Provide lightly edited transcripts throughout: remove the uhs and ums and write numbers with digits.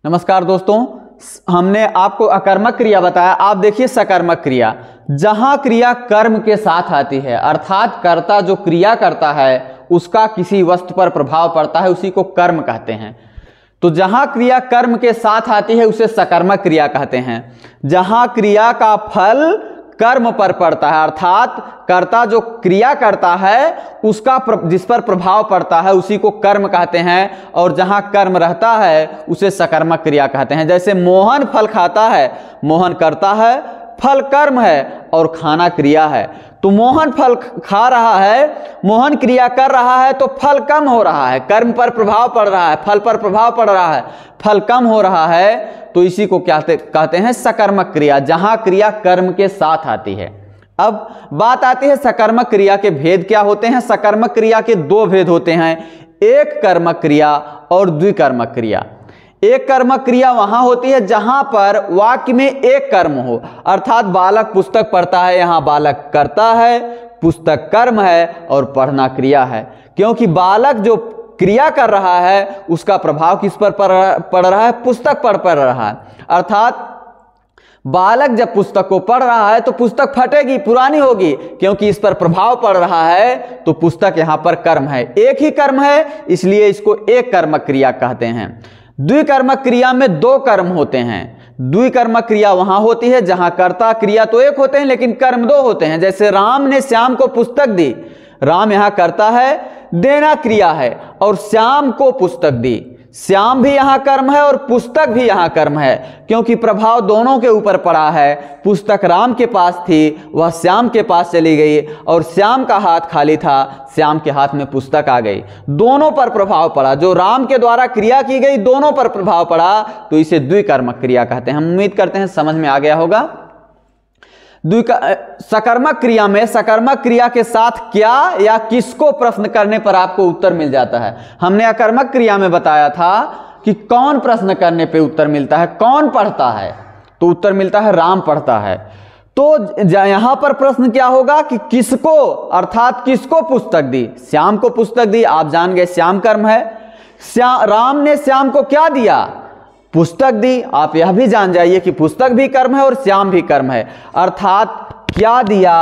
नमस्कार दोस्तों, हमने आपको अकर्मक क्रिया बताया। आप देखिए सकर्मक क्रिया, जहां क्रिया कर्म के साथ आती है, अर्थात कर्ता जो क्रिया करता है उसका किसी वस्तु पर प्रभाव पड़ता है, उसी को कर्म कहते हैं। तो जहां क्रिया कर्म के साथ आती है उसे सकर्मक क्रिया कहते हैं। जहां क्रिया का फल कर्म पर पड़ता है, अर्थात कर्ता जो क्रिया करता है उसका जिस पर प्रभाव पड़ता है उसी को कर्म कहते हैं। और जहां कर्म रहता है उसे सकर्मक क्रिया कहते हैं। जैसे मोहन फल खाता है, मोहन करता है, फल कर्म है और खाना क्रिया है। तो मोहन फल खा रहा है, मोहन क्रिया कर रहा है तो फल कम हो रहा है, कर्म पर प्रभाव पड़ रहा है, फल पर प्रभाव पड़ रहा है, फल कम हो रहा है। तो इसी को क्या कहते हैं? सकर्मक क्रिया, जहां क्रिया कर्म के साथ आती है। अब बात आती है सकर्मक क्रिया के भेद क्या होते हैं। सकर्मक क्रिया के दो भेद होते हैं, एक कर्मक क्रिया और द्विकर्मक क्रिया। एक कर्मक क्रिया वहां होती है जहां पर वाक्य में एक कर्म हो, अर्थात बालक पुस्तक पढ़ता है, यहां बालक करता है, पुस्तक कर्म है और पढ़ना क्रिया है। क्योंकि बालक जो क्रिया कर रहा है उसका प्रभाव किस पर पड़ रहा है? पुस्तक पर पड़ रहा है। अर्थात बालक जब पुस्तक को पढ़ रहा है तो पुस्तक फटेगी, पुरानी होगी, क्योंकि इस पर प्रभाव पड़ रहा है। तो पुस्तक यहां पर कर्म है, एक ही कर्म है, इसलिए इसको एक कर्मक क्रिया कहते हैं। द्विकर्मक क्रिया में दो कर्म होते हैं। द्विकर्मक क्रिया वहां होती है जहां कर्ता क्रिया तो एक होते हैं लेकिन कर्म दो होते हैं। जैसे राम ने श्याम को पुस्तक दी, राम यहां करता है, देना क्रिया है, और श्याम को पुस्तक दी। श्याम भी यहां कर्म है और पुस्तक भी यहां कर्म है, क्योंकि प्रभाव दोनों के ऊपर पड़ा है। पुस्तक राम के पास थी, वह श्याम के पास चली गई, और श्याम का हाथ खाली था, श्याम के हाथ में पुस्तक आ गई। दोनों पर प्रभाव पड़ा, जो राम के द्वारा क्रिया की गई दोनों पर प्रभाव पड़ा, तो इसे द्विकर्मक क्रिया कहते हैं। हम उम्मीद करते हैं समझ में आ गया होगा। सकर्मक क्रिया में सकर्मक क्रिया के साथ क्या या किसको प्रश्न करने पर आपको उत्तर मिल जाता है। हमने अकर्मक क्रिया में बताया था कि कौन प्रश्न करने पे उत्तर मिलता है, कौन पढ़ता है, तो उत्तर मिलता है राम पढ़ता है। तो यहां पर प्रश्न क्या होगा कि किसको, अर्थात किसको पुस्तक दी? श्याम को पुस्तक दी, आप जान गए श्याम कर्म है। राम ने श्याम को क्या दिया? पुस्तक दी। आप यह भी जान जाइए कि पुस्तक भी कर्म है और श्याम भी कर्म है। अर्थात क्या दिया,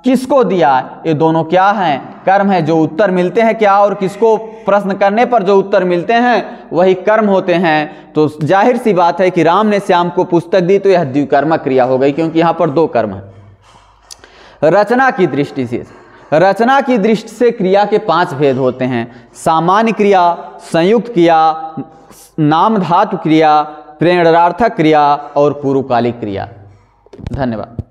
किसको दिया, ये दोनों क्या हैं? कर्म है। जो उत्तर मिलते हैं क्या और किसको प्रश्न करने पर जो उत्तर मिलते हैं वही कर्म होते हैं। तो जाहिर सी बात है कि राम ने श्याम को पुस्तक दी, तो यह द्विकर्मक क्रिया हो गई, क्योंकि यहां पर दो कर्म है। रचना की दृष्टि से, रचना की दृष्टि से क्रिया के 5 भेद होते हैं। सामान्य क्रिया, संयुक्त क्रिया, नाम धातु क्रिया, प्रेरणार्थक क्रिया और पूर्वकालिक क्रिया। धन्यवाद।